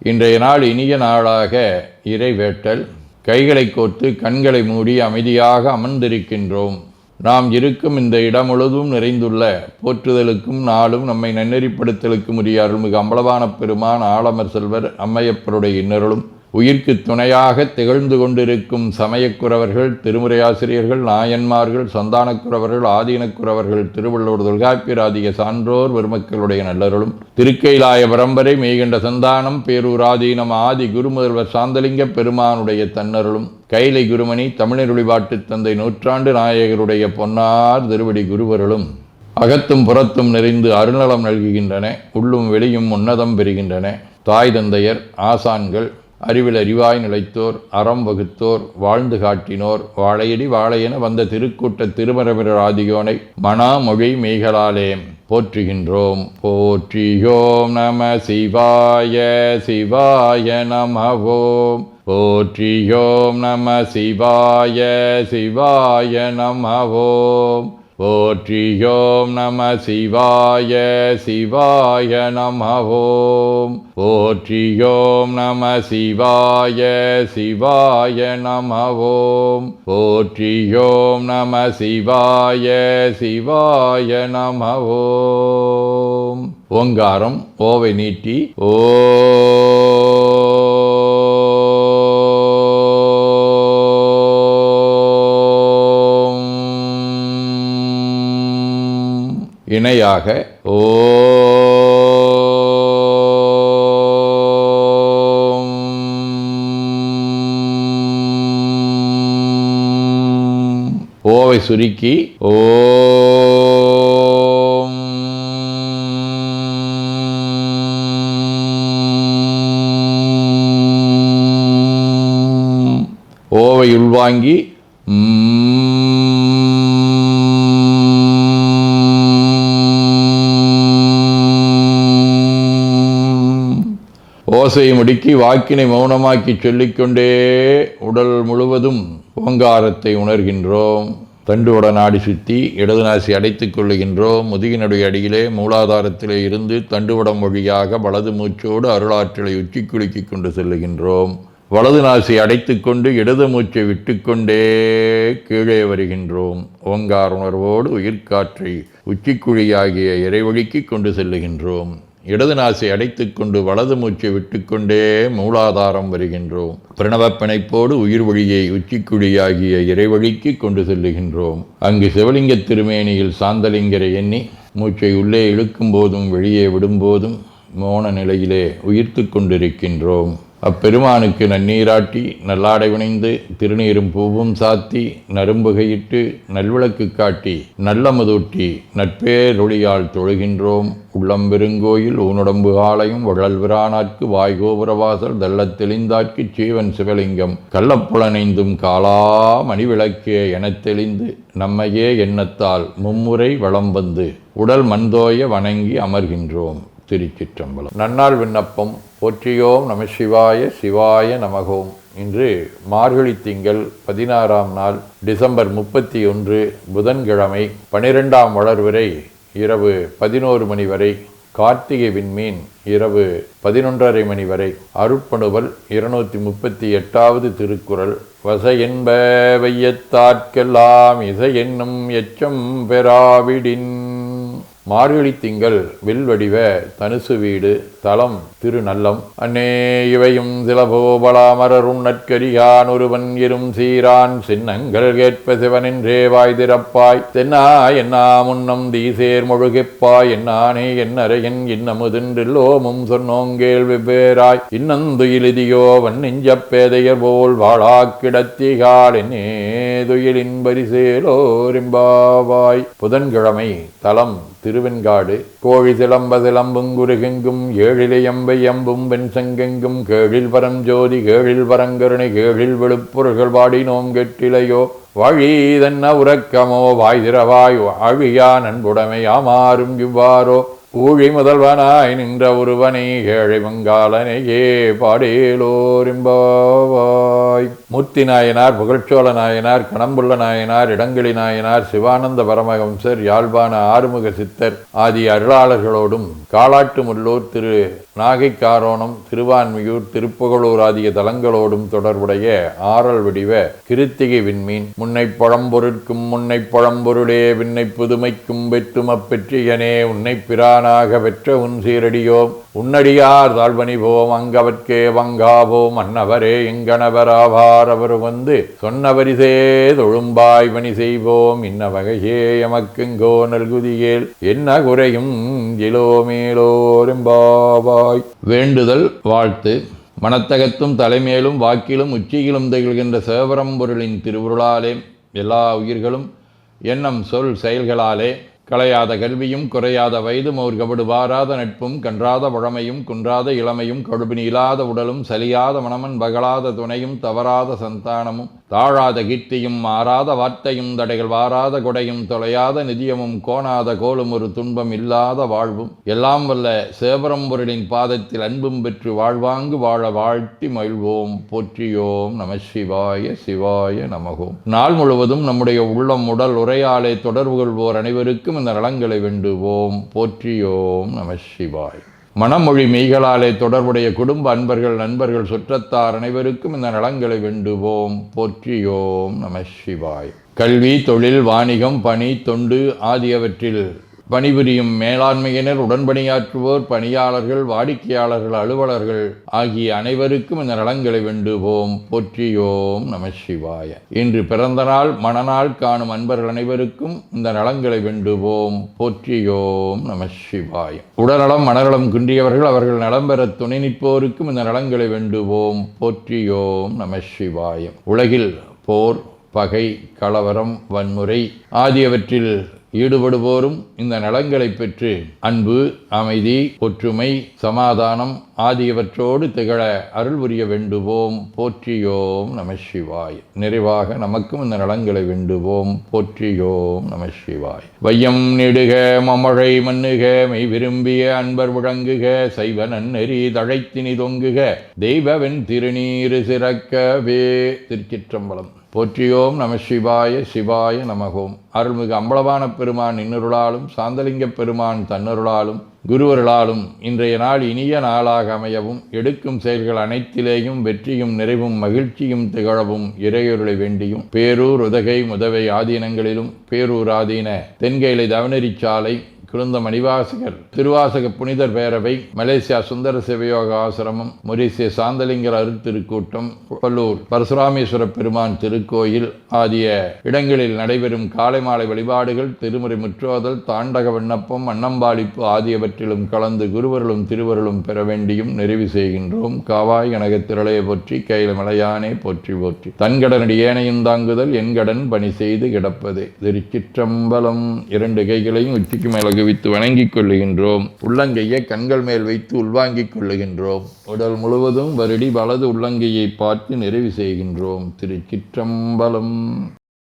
இன்றைய நாள் இனிய நாளாக இறைவேட்டல். கைகளை கோர்த்து கண்களை மூடி அமைதியாக அமர்ந்திருக்கின்றோம். நாம் இருக்கும் இந்த இடம் முழுதும் நிறைந்துள்ள போற்றுதலுக்கும் நாளும் நம்மை நன்னெறிப்படுத்தலுக்கும் உரிய அருள்மிகு அம்பலவான பெருமான் ஆலமர் செல்வர் அம்மையப்பருடைய இன்னருளும் உயிர்க்கு துணையாக திகழ்ந்து கொண்டிருக்கும் சமயக்குறவர்கள், திருமுறையாசிரியர்கள், நாயன்மார்கள், சந்தானக்குறவர்கள், ஆதீனக்குறவர்கள், திருவள்ளூர் தொல்காப்பியராதிய சான்றோர் பெருமக்களுடைய நல்லருளும் திருக்கைலாய பரம்பரை மெய்கண்ட சந்தானம் பேரூராதீனம் ஆதி குருமுதல்வர் சாந்தலிங்க பெருமானுடைய தன்னருளும் கைலை குருமணி தமிழருளிபாட்டு தந்தை நூற்றாண்டு நாயகருடைய பொன்னார் திருவடி குருவருளும் அகத்தும் புறத்தும் நிறைந்து அருநலம் நல்குகின்றன. உள்ளும் வெளியும் உன்னதம் பெறுகின்றன. தாய் தந்தையர், ஆசான்கள், அறிவில் அறிவாய் நிலைத்தோர், அறம் வகுத்தோர், வாழ்ந்து காட்டினோர், வாழையடி வாழையென வந்த திருக்கூட்ட திருமரபிரர் ஆதியோனை மனாமொழி மெய்களாலே போற்றுகின்றோம். போற்றியோம் நம சிவாய சிவாய நமவோம். போற்றியோம் நம சிவாய சிவாய நமவோம். போற்றியோம் நம சிவாய சிவாய நமவோம். போற்றியோம் நம சிவாய சிவாய நமவோம். போற்றியோம் நம சிவாய சிவாய நமவோம். ஓங்காரம் ஓவை நீட்டி ஓ இணையாக ஓம். ஓவை சுருக்கி ஓம். ஓவை உள்வாங்கி ஓசையை முடுக்கி வாக்கினை மௌனமாக்கி சொல்லிக்கொண்டே உடல் முழுவதும் ஓங்காரத்தை உணர்கின்றோம். தண்டுவட நாடி சுற்றி இடது நாசி அடைத்துக் கொள்ளுகின்றோம். முதுகினுடைய அடியிலே மூலாதாரத்திலே இருந்து தண்டுவடம் வழியாக வலது மூச்சோடு அருளாற்றலை உச்சி குலுக்கி கொண்டு செல்லுகின்றோம். வலது நாசி அடைத்து கொண்டு இடது மூச்சை விட்டுக்கொண்டே கீழே வருகின்றோம். ஓங்கார உணர்வோடு உயிர்காற்றை உச்சிக்குழியாகிய இறைவழிக்கு கொண்டு செல்லுகின்றோம். இடது நாசை அடைத்து கொண்டு வலது மூச்சை விட்டுக்கொண்டே மூலாதாரம் வருகின்றோம். பிரணவ பிணைப்போடு உயிர் வழியை உச்சிக்குழியாகிய இறைவழிக்கு கொண்டு செல்லுகின்றோம். அங்கு சிவலிங்க திருமேனியில் சாந்தலிங்கரை எண்ணி மூச்சை உள்ளே இழுக்கும் போதும் வெளியே விடும்போதும் மோன நிலையிலே உயிர்த்து கொண்டிருக்கின்றோம். அப்பெருமானுக்கு நன்னீராட்டி நல்லாடை வினைந்து திருநீரும் பூவும் சாத்தி நரும்புகையிட்டு நல்விளக்கு காட்டி நல்லமுதூட்டி நட்பேரொழியால் தொழுகின்றோம். உள்ளம்பெருங்கோயில் ஊனுடம்பு ஆலயம் வள்ளல்விரானார்க்கு வாய்கோபுரவாசல் தள்ளத் தெளிந்தார்க்கு சீவன் சிவலிங்கம் கள்ளப்புலனைந்தும் காலா மணிவிளக்கே எனத் தெளிந்து நம்மையே எண்ணத்தால் மும்முறை வளம் வந்து உடல் மண்தோய வணங்கி அமர்கின்றோம். திருச்சிற்றம்பலம். நன்னாள் விண்ணப்பம். போற்றியோம் நம சிவாய சிவாய நமகோம். இன்று மார்கழி திங்கள் 16ஆம் நாள், டிசம்பர் 31 புதன்கிழமை. 12ஆம் வளர்வரை இரவு 11 மணி வரை, கார்த்திகை விண்மீன் இரவு 11:30 மணி வரை. அருட்பணுவல் 238வது திருக்குறள். வச என்ப வையத்தாட்கெல்லாம் இசை என்னும் எச்சம் பெறாவிடின். மார்கழி திங்கள் வில்வடிவ தனுசு வீடு. தலம் திருநல்லம். அன்னே இவையும் சிலபோபலாமரரும் நற்கரியான் ஒருவன் இரும் சீரான் சின்னங்கள் கேட்ப சிவனென்றே வாய் திறப்பாய் தென்னா என்னா முன்னம் தீசேர் மொழுகெப்பாய் என்னானே என்னரையன் இன்னமுதின்றோமும் சொன்னோங்கேள் வெவ்வேறாய் இன்னந்துயிலிதியோ வன் நெஞ்சப் பேதையர் போல் வாழா கிடத்திகால் என்னே துயிலின் பரிசேலோரிம்பாவாய். புதன்கிழமை. தலம் திருவெண்காடு. கோழி சிலம்ப சிலம்புங்குருகெங்கும் ஏழிலையம்பை எம்பும் வெண்சங்கெங்கும் கேழில் பரஞ்சோதி கேழில் பரங்கருணை கேழில் வெளுப்புர்கள் பாடினோம் கெட்டிலையோ வழிதன்ன உறக்கமோ வாய்திரவாய் அழியா நண்புடைமை ஆமாறும் இவ்வாறோ ஊழி முதல்வனாய் நின்ற ஒருவனை ஏழை மங்காளனையே பாடேலோரிம்பாவாய். மூர்த்தி நாயனார், புகழ்ச்சோழ நாயனார், கணம்புள்ள நாயனார், இடங்களி நாயனார், சிவானந்த பரமஹம்சர், யாழ்ப்பாண ஆறுமுக சித்தர் ஆகிய அருளாளர்களோடும் காலாட்டு முள்ளூர், திரு நாகைக்காரோணம், திருவான்மியூர், திருப்புகழூர் ஆகிய தலங்களோடும் தொடர்புடைய ஆறல் வடிவ கிருத்திகை விண்மீன் முன்னை பழம்பொருட்கும் முன்னை பழம்பொருளே விண்ணை புதுமைக்கும் வெற்றுமப் பெற்றியனே உன்னை பிரானாக பெற்ற உன் சீரடியோம் உன்னடியார் தாழ்வணிவோம் அங்கவர்க்கே வங்காவோம் அன்னவரே எங்கனவராவார் அவர் வந்து சொன்னவரிசே தொழும்பாய் பணி செய்வோம் இன்ன வகையே எமக்குங்கோ நல்குதியேல் என்ன குறையும் இலோமேலோரெம்பாவாய். வேண்டுதல் வாழ்த்து. மனத்தகத்தும் தலைமேலும் வாக்கிலும் உச்சியிலும் திகழ்கின்ற சிவபரம்பொருளின் திருவுருளாலே எல்லா உயிர்களும் எண்ணம் சொல் செயல்களாலே களையாத கல்வியும் குறையாத வயதும் ஓர் கபடு வாராத நட்பும் கன்றாத பழமையும் குன்றாத இளமையும் கடுபினி இல்லாத உடலும் சலியாத மனமன் பகலாத துணையும் தவறாத சந்தானமும் தாழாத கீர்த்தியும் மாறாத வார்த்தையும் தடைகள் வாராத கொடையும் தொலையாத நிதியமும் கோணாத கோலும் ஒரு துன்பம் இல்லாத வாழ்வும் எல்லாம் வல்ல சிவபரம்பொருளின் பாதத்தில் அன்பும் பெற்று வாழ்வாங்கு வாழ வாழ்த்தி மகிழ்வோம். போற்றியோம் நம சிவாய சிவாய நமகோம். நாள் முழுவதும் நம்முடைய உள்ளம் உடல் உரையாலே தொடர்பு கொள்வோர் அனைவருக்கும் இந்த நலங்களை வேண்டுவோம். போற்றியோம் நம சிவாய். மனமொழி மெய்களாலே தொடர்புடைய குடும்ப அன்பர்கள் நண்பர்கள் சுற்றத்தார் அனைவருக்கும் இந்த நலங்களை வேண்டுவோம். போற்றியோம் நம சிவாய். கல்வி, தொழில், வாணிகம், பணி, தொண்டு ஆகியவற்றில் பணிபுரியும் மேலாண்மையினர், உடன்பணியாற்றுவோர், பணியாளர்கள், வாடிக்கையாளர்கள், அலுவலர்கள் ஆகிய அனைவருக்கும் இந்த நலங்களை வேண்டுவோம். போற்றியோம் நம சிவாய. இன்று பிறந்த நாள் மணநாள் காணும் அன்பர்கள் அனைவருக்கும் இந்த நலங்களை வேண்டுவோம். போற்றியோம் நம சிவாய. உடல்நலம் மனநலம் குன்றியவர்கள் அவர்கள் நலம் பெற துணை நிற்போருக்கும் இந்த நலங்களை வேண்டுவோம். போற்றியோம் நம சிவாய. உலகில் போர், பகை, கலவரம், வன்முறை ஆகியவற்றில் ஈடுபடுவோரும் இந்த நலங்களை பெற்று அன்பு, அமைதி, ஒற்றுமை, சமாதானம் ஆகியவற்றோடு திகழ அருள் புரிய வேண்டுவோம். போற்றியோம் நம சிவாய். நிறைவாக நமக்கும் இந்த நலங்களை வேண்டுவோம். போற்றியோம் நம சிவாய். வையம் நெடுக மமழை மண்ணுக மெய் விரும்பிய அன்பர் விளங்குக சைவ நன்னெறி தழைத்தினி தொங்குக தெய்வவென் திருநீரு சிறக்கவே. திருச்சிற்றம்பலம். போற்றியோம் நம சிவாய சிவாய நமகோம். அருள்மிகு அம்பலவான பெருமான் இன்னருளாலும் சாந்தலிங்க பெருமான் தன்னருளாலும் குருவருளாலும் இன்றைய நாள் இனிய நாளாக அமையவும் எடுக்கும் செயல்கள் அனைத்திலேயும் வெற்றியும் நிறைவும் மகிழ்ச்சியும் திகழவும் இறையொருளை வேண்டியும் பேரூர் உதகை முதவை ஆதீனங்களிலும் பேரூர் ஆதீன தென்கைலை தவனரிச்சாலை குருந்த மணிவாசகர் திருவாசக புனிதர் பேரவை, மலேசியா சுந்தர சிவயோக ஆசிரமம், மொரீசிய சாந்தலிங்கர் அருத்திருக்கூட்டம், பல்லூர் பரசுராமேஸ்வர பெருமான் திருக்கோயில் ஆகிய இடங்களில் நடைபெறும் காலை மாலை வழிபாடுகள், திருமுறை முற்றோதல், தாண்டக விண்ணப்பம், அன்னம்பாளிப்பு ஆகியவற்றிலும் கலந்து குருவர்களும் திருவருளும் பெற வேண்டியும் நிறைவு செய்கின்றோம். காவாய் கனகத் திரளைய போற்றி கையில மலையானே போற்றி போற்றி தன்கடனடி ஏனையும் தாங்குதல் என் கடன் பணி செய்து கிடப்பதே. திருச்சிற்றம்பலம். இரண்டு கைகளையும் உச்சிக்கு மேலகு வித்து வணங்கிக் கொள்ளுகின்றோம். உள்ளங்கையை கண்கள் மேல் வைத்து உள்வாங்கிக் கொள்ளுகின்றோம். உடல் முழுவதும் வருடி வலது உள்ளங்கையை பார்த்து நிறைவு செய்கின்றோம். திருச்சிற்றம்பலம்.